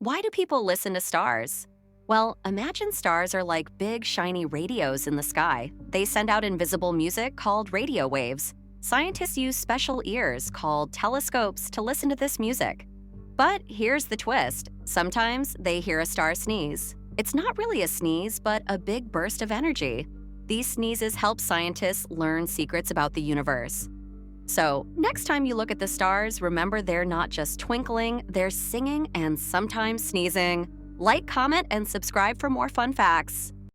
Why do people listen to stars? Well, imagine stars are like big, shiny radios in the sky. They send out invisible music called radio waves. Scientists use special ears called telescopes to listen to this music. But here's the twist sometimes they hear a star sneeze. It's not really a sneeze, but a big burst of energy. These sneezes help scientists learn secrets about the universe. So, next time you look at the stars, remember they're not just twinkling, they're singing and sometimes sneezing. Like, comment, and subscribe for more fun facts.